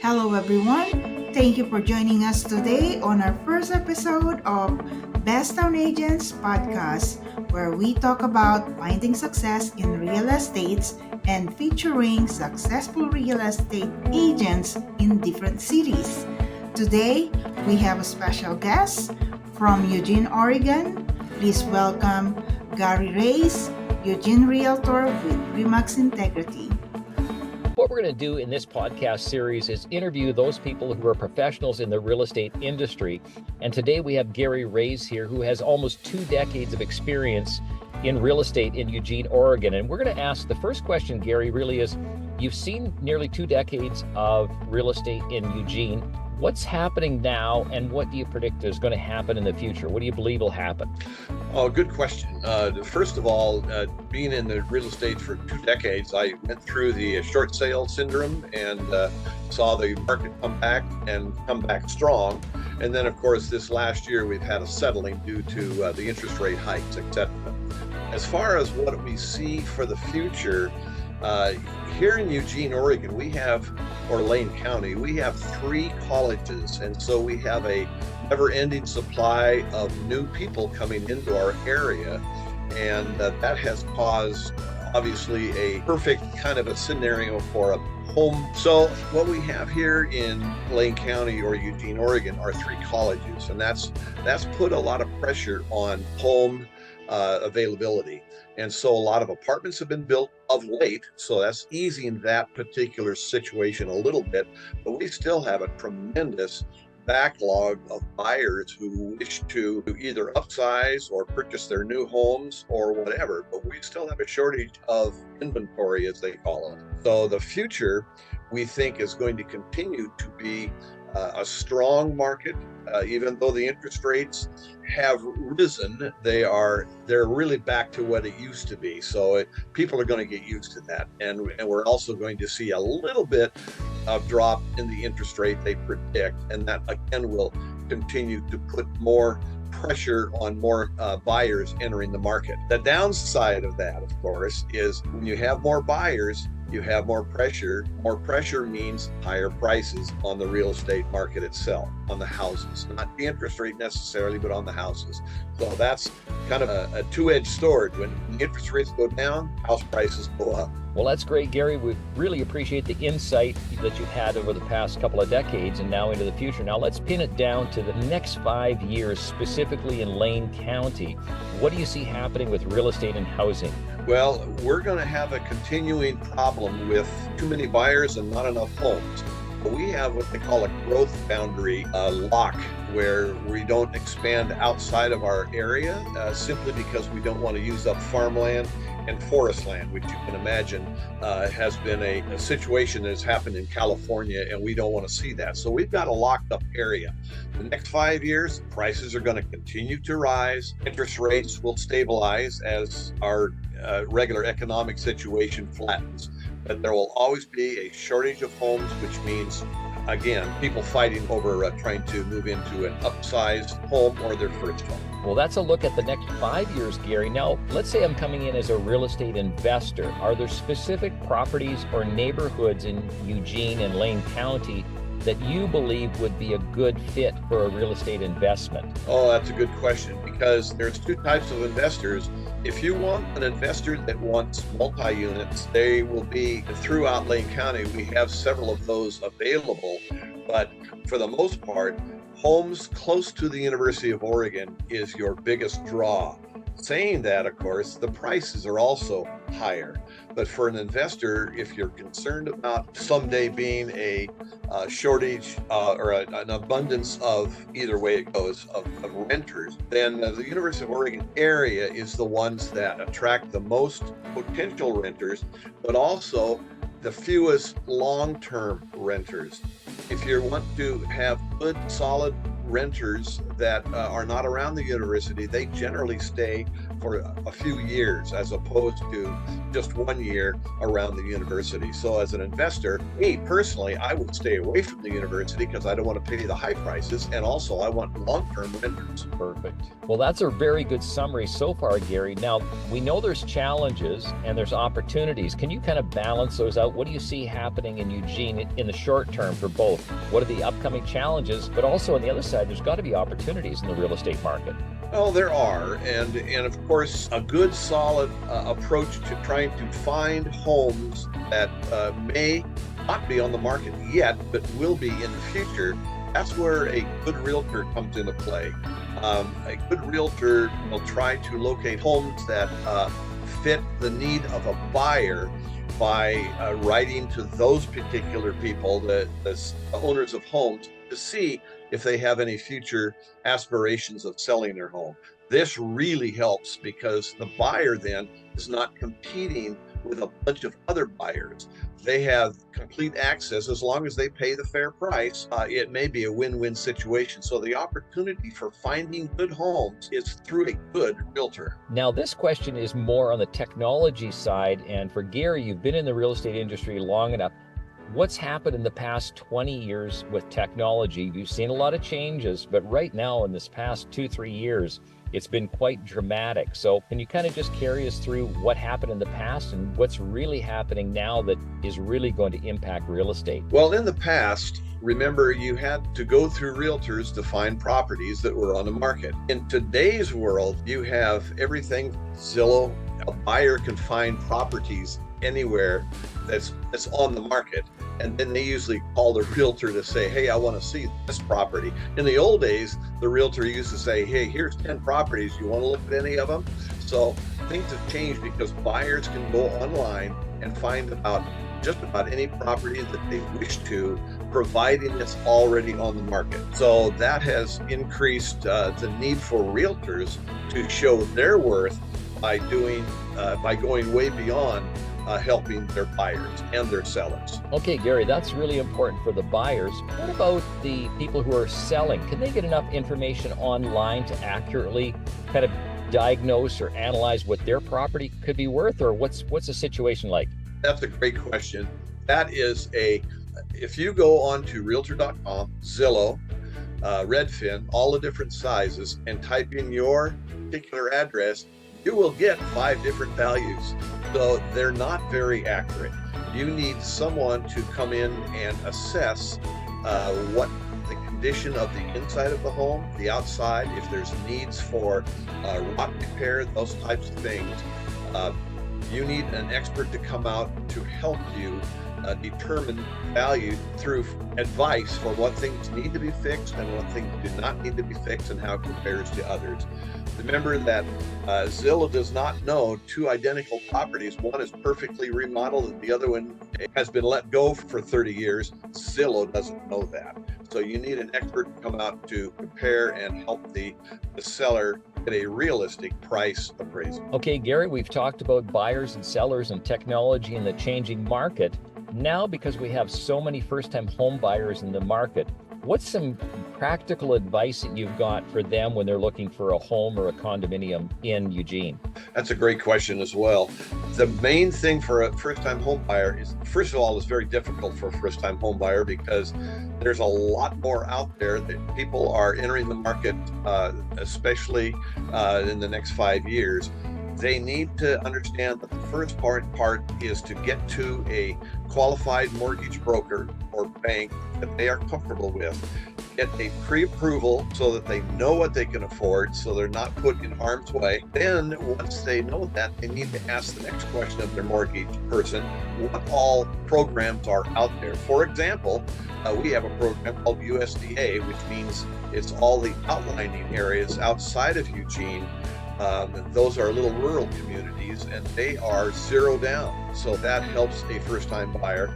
Hello, everyone. Thank you for joining us today on our first episode of Best Town Agents podcast, where we talk about finding success in real estate and featuring successful real estate agents in different cities. Today, we have a special guest from Eugene, Oregon. Please welcome Gary Raze, Eugene Realtor with Remax Integrity. What we're going to do in this podcast series is interview those people who are professionals in the real estate industry. And today we have Gary Raze here, who has almost 2 decades of experience in real estate in Eugene, Oregon. And we're going to ask the first question, Gary, really is, you've seen nearly 2 decades of real estate in Eugene. What's happening now, and what do you predict is going to happen in the future? What do you believe will happen? Oh, good question. First of all, being in the real estate for 2 decades, I went through the short sale syndrome and saw the market come back strong. And then, of course, this last year we've had a settling due to the interest rate hikes, etc. As far as what we see for the future, here in Eugene, Oregon, or Lane County, we have 3 colleges. And so we have a never-ending supply of new people coming into our area. And that has caused, obviously, a perfect kind of a scenario for a home. So what we have here in Lane County or Eugene, Oregon are 3 colleges. And that's put a lot of pressure on home availability. And so a lot of apartments have been built of late, so that's easing that particular situation a little bit, but we still have a tremendous backlog of buyers who wish to either upsize or purchase their new homes or whatever, but we still have a shortage of inventory, as they call it. So the future, we think, is going to continue to be a strong market. Even though the interest rates have risen, they're really back to what it used to be. So people are going to get used to that, and we're also going to see a little bit of drop in the interest rate they predict, and that again will continue to put more pressure on more buyers entering the market. The downside of that, of course, is when you have more buyers, you have more pressure. More pressure means higher prices on the real estate market itself, on the houses, not the interest rate necessarily, but on the houses. So that's kind of a two-edged sword. When the interest rates go down, house prices go up. Well, that's great, Gary. We really appreciate the insight that you've had over the past couple of decades and now into the future. Now let's pin it down to the next 5 years, specifically in Lane County. What do you see happening with real estate and housing? Well, we're going to have a continuing problem with too many buyers and not enough homes. We have what they call a growth boundary lock, where we don't expand outside of our area simply because we don't want to use up farmland and forest land, which you can imagine has been a situation that has happened in California, and we don't want to see that. So we've got a locked up area. The next 5 years, prices are going to continue to rise. Interest rates will stabilize as our regular economic situation flattens. But there will always be a shortage of homes, which means, again, people fighting over trying to move into an upsized home or their first home. Well, that's a look at the next 5 years, Gary. Now, let's say I'm coming in as a real estate investor. Are there specific properties or neighborhoods in Eugene and Lane County that you believe would be a good fit for a real estate investment? Oh, that's a good question, because there's 2 types of investors. If you want an investor that wants multi-units, they will be throughout Lane County. We have several of those available, but for the most part, homes close to the University of Oregon is your biggest draw. Saying that, of course, the prices are also higher. But for an investor, if you're concerned about someday being a shortage or an abundance of, either way it goes, of renters, then the University of Oregon area is the ones that attract the most potential renters, but also the fewest long-term renters. If you want to have good, solid renters that are not around the university, they generally stay for a few years as opposed to just 1 year around the university. So as an investor, me personally, I would stay away from the university because I don't want to pay the high prices. And also I want long-term renters. Perfect. Well, that's a very good summary so far, Gary. Now, we know there's challenges and there's opportunities. Can you kind of balance those out? What do you see happening in Eugene in the short term for both? What are the upcoming challenges? But also on the other side, there's got to be opportunities in the real estate market. Well, there are, and of course, a good solid approach to trying to find homes that may not be on the market yet, but will be in the future. That's where a good realtor comes into play. A good realtor will try to locate homes that fit the need of a buyer by writing to those particular people, the owners of homes, to see if they have any future aspirations of selling their home. This really helps because the buyer then is not competing with a bunch of other buyers. They have complete access as long as they pay the fair price. It may be a win-win situation. So the opportunity for finding good homes is through a good realtor. Now, this question is more on the technology side. And for Gary, you've been in the real estate industry long enough. What's happened in the past 20 years with technology? You've seen a lot of changes, but right now in this past 2-3 years, it's been quite dramatic. So can you kind of just carry us through what happened in the past and what's really happening now that is really going to impact real estate? Well, in the past, remember, you had to go through realtors to find properties that were on the market. In today's world, you have everything Zillow. A buyer can find properties anywhere that's on the market, and then they usually call the realtor to say, hey, I want to see this property. In the old days, the realtor used to say, hey, here's 10 properties, you want to look at any of them? So things have changed because buyers can go online and find just about any property that they wish to, providing it's already on the market. So that has increased the need for realtors to show their worth by going way beyond helping their buyers and their sellers. Okay, Gary, that's really important for the buyers. What about the people who are selling? Can they get enough information online to accurately kind of diagnose or analyze what their property could be worth, or what's the situation like? That's a great question. That is if you go on to Realtor.com, Zillow, Redfin, all the different sizes, and type in your particular address, you will get 5 different values. So they're not very accurate. You need someone to come in and assess what the condition of the inside of the home, the outside, if there's needs for rot repair, those types of things. You need an expert to come out to help you determine value through advice for what things need to be fixed and what things do not need to be fixed and how it compares to others. Remember that Zillow does not know 2 identical properties. One is perfectly remodeled and the other one has been let go for 30 years. Zillow doesn't know that. So you need an expert to come out to compare and help the seller get a realistic price appraisal. Okay, Gary, we've talked about buyers and sellers and technology and the changing market. Now, because we have so many first-time home buyers in the market, what's some practical advice that you've got for them when they're looking for a home or a condominium in Eugene? That's a great question as well. The main thing for a first-time home buyer is, first of all, it's very difficult for a first-time home buyer because there's a lot more out there that people are entering the market, especially in the next 5 years. They need to understand that the first part is to get to a qualified mortgage broker or bank that they are comfortable with. Get a pre-approval so that they know what they can afford, so they're not put in harm's way. Then once they know that, they need to ask the next question of their mortgage person, what all programs are out there. For example, we have a program called USDA, which means it's all the outlining areas outside of Eugene. Those are little rural communities and they are zero down. So that helps a first-time buyer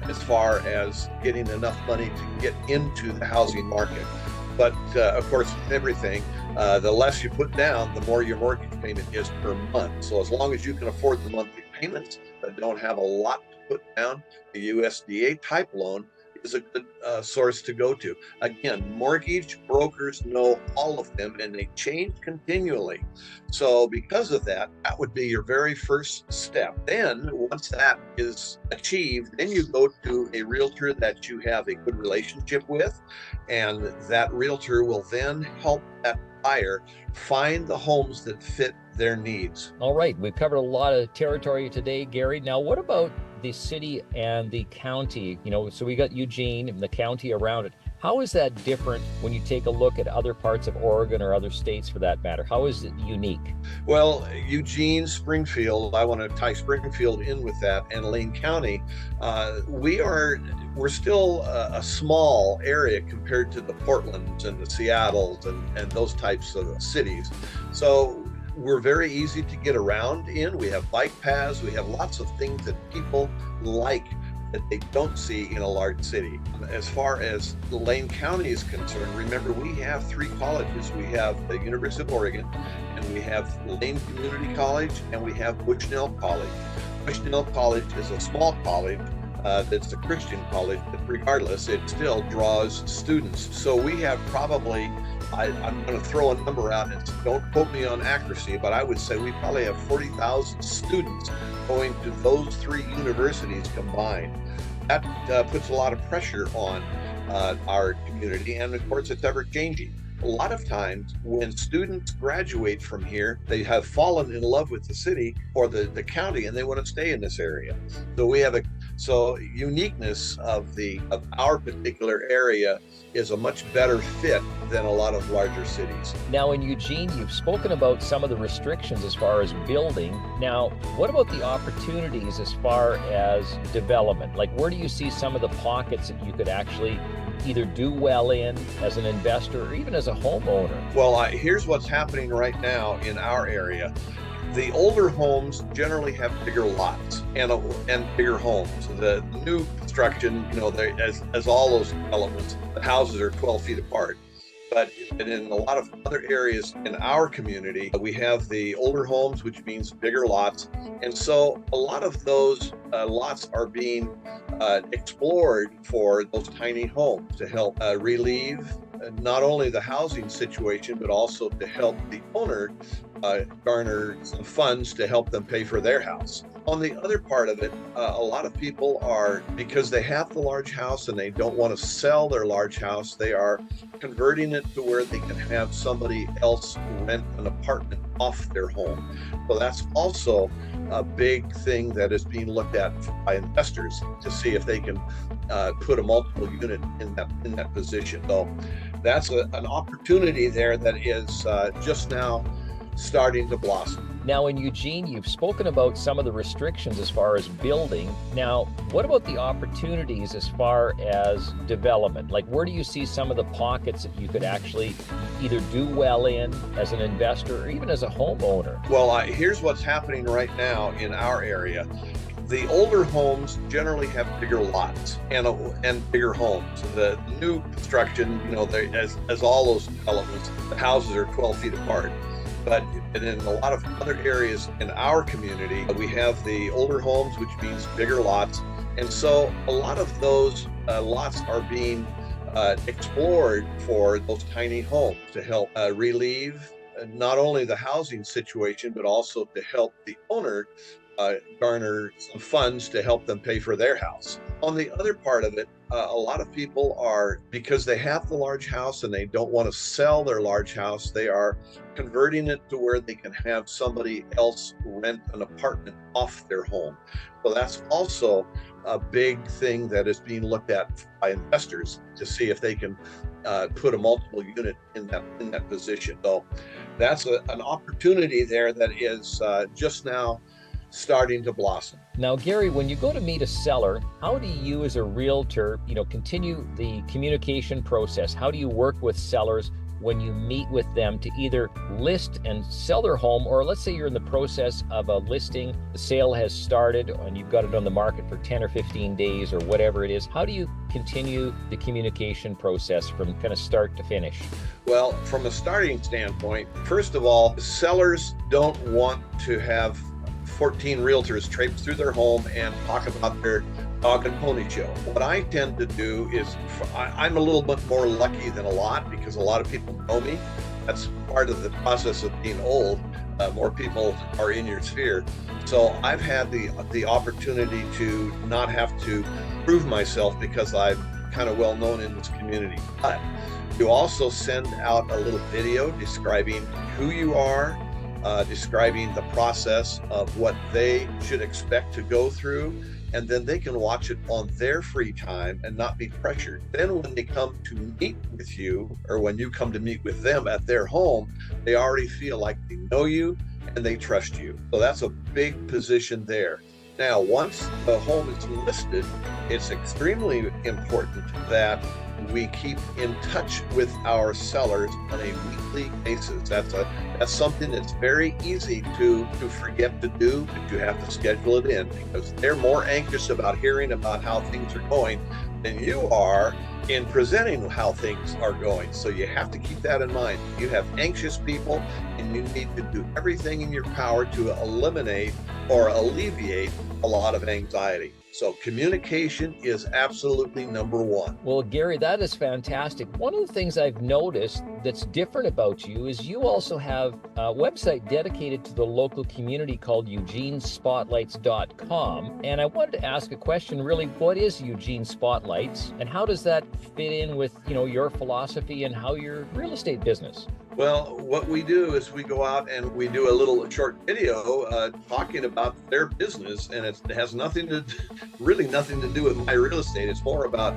as far as getting enough money to get into the housing market. But of course, with everything, the less you put down, the more your mortgage payment is per month. So as long as you can afford the monthly payments but don't have a lot to put down, the USDA type loan is a good source to go to. Again, mortgage brokers know all of them and they change continually. So because of that, that would be your very first step. Then once that is achieved, then you go to a realtor that you have a good relationship with, and that realtor will then help that buyer find the homes that fit their needs. All right, we've covered a lot of territory today, Gary. Now, what about the city and the county? So we got Eugene and the county around it. How is that different when you take a look at other parts of Oregon or other states for that matter? How is it unique? Well, Eugene, Springfield, I want to tie Springfield in with that, and Lane County, we're still a small area compared to the Portlands and the Seattles and those types of cities. So we're very easy to get around in. We have bike paths. We have lots of things that people like that they don't see in a large city. As far as Lane County is concerned, remember we have 3 colleges. We have the University of Oregon, and we have Lane Community College, and we have Bushnell College. Bushnell College is a small college that's a Christian college, but regardless, it still draws students. So we have probably, I'm going to throw a number out, and don't quote me on accuracy, but I would say we probably have 40,000 students going to those 3 universities combined. That puts a lot of pressure on our community, and of course it's ever changing. A lot of times when students graduate from here, they have fallen in love with the city or the county, and they want to stay in this area. So we have uniqueness of our particular area is a much better fit than a lot of larger cities. Now in Eugene, you've spoken about some of the restrictions as far as building. Now, what about the opportunities as far as development? Like, where do you see some of the pockets that you could actually either do well in as an investor or even as a homeowner? Well, here's what's happening right now in our area. The older homes generally have bigger lots and bigger homes. The new construction, as all those developments, the houses are 12 feet apart. But in a lot of other areas in our community, we have the older homes, which means bigger lots. And so a lot of those lots are being explored for those tiny homes to help relieve not only the housing situation, but also to help the owner garner some funds to help them pay for their house. On the other part of it, a lot of people are, because they have the large house and they don't want to sell their large house, they are converting it to where they can have somebody else rent an apartment off their home. So that's also a big thing that is being looked at by investors to see if they can put a multiple unit in that position. So that's an opportunity there that is just now starting to blossom. Now in Eugene, you've spoken about some of the restrictions as far as building. Now, what about the opportunities as far as development? Like, where do you see some of the pockets that you could actually either do well in as an investor or even as a homeowner? Well, here's what's happening right now in our area. The older homes generally have bigger lots and bigger homes. The new construction, as all those developments, the houses are 12 feet apart. But in a lot of other areas in our community, we have the older homes, which means bigger lots. And so a lot of those lots are being explored for those tiny homes to help relieve not only the housing situation, but also to help the owner garner some funds to help them pay for their house. On the other part of it, a lot of people are, because they have the large house and they don't want to sell their large house, they are converting it to where they can have somebody else rent an apartment off their home. So that's also a big thing that is being looked at by investors to see if they can put a multiple unit in that position. So that's an opportunity there that is just now starting to blossom. Now, Gary, when you go to meet a seller, how do you as a realtor, continue the communication process? How do you work with sellers when you meet with them to either list and sell their home, or let's say you're in the process of a listing, the sale has started and you've got it on the market for 10 or 15 days or whatever it is. How do you continue the communication process from kind of start to finish? Well, from a starting standpoint, first of all, sellers don't want to have 14 realtors traipse through their home and talk about their dog and pony show. What I tend to do is I'm a little bit more lucky than a lot because a lot of people know me. That's part of the process of being old. More people are in your sphere. So I've had the opportunity to not have to prove myself because I'm kind of well known in this community. But you also send out a little video describing who you are, describing the process of what they should expect to go through, and then they can watch it on their free time and not be pressured. Then when they come to meet with you, or when you come to meet with them at their home, they already feel like they know you and they trust you. So that's a big position there. Now, once the home is listed, it's extremely important that we keep in touch with our sellers on a weekly basis. That's something that's very easy to forget to do, but you have to schedule it in because they're more anxious about hearing about how things are going than you are in presenting how things are going. So you have to keep that in mind. You have anxious people and you need to do everything in your power to eliminate or alleviate a lot of anxiety. So communication is absolutely number one. Well, Gary, that is fantastic. One of the things I've noticed that's different about you is you also have a website dedicated to the local community called eugenespotlights.com. And I wanted to ask a question, really, what is Eugene Spotlights and how does that fit in with, your philosophy and how your real estate business? Well, what we do is we go out and we do a little short video talking about their business, and it has really nothing to do with my real estate. It's more about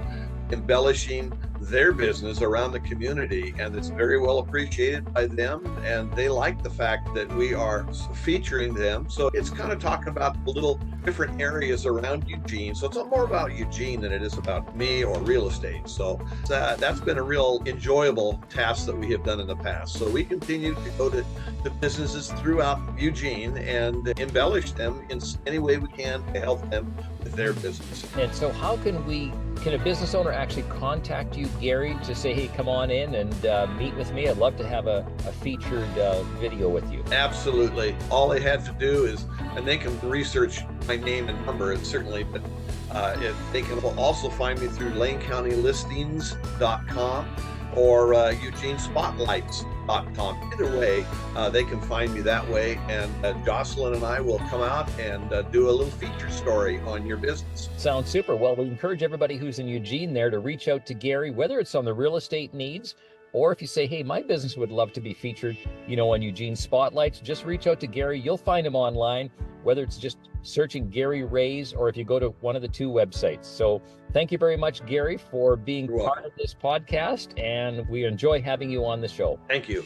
embellishing their business around the community, and it's very well appreciated by them, and they like the fact that we are featuring them. So it's kind of talking about the little different areas around Eugene. So it's more about Eugene than it is about me or real estate. So that's been a real enjoyable task that we have done in the past. So we continue to go to businesses throughout Eugene and embellish them in any way we can to help them with their business. And so how can a business owner actually contact you, Gary, to say, hey, come on in and meet with me? I'd love to have a featured video with you. Absolutely. All they had to do is, and they can research my name and number, certainly, but they can also find me through LaneCountyListings.com or EugeneSpotlights.com. Either way, they can find me that way, and Jocelyn and I will come out and do a little feature story on your business. Sounds super. Well, we encourage everybody who's in Eugene there to reach out to Gary, whether it's on the real estate needs, or if you say, hey, my business would love to be featured, on Eugene Spotlights, just reach out to Gary. You'll find him online, whether it's just searching Gary Raze or if you go to one of the two websites. So thank you very much, Gary, for being part of this podcast, and we enjoy having you on the show. Thank you.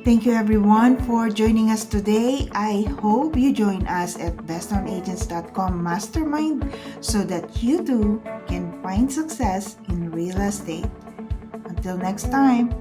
Thank you everyone for joining us today. I hope you join us at besttownagents.com Mastermind so that you too can find success in real estate. Until next time.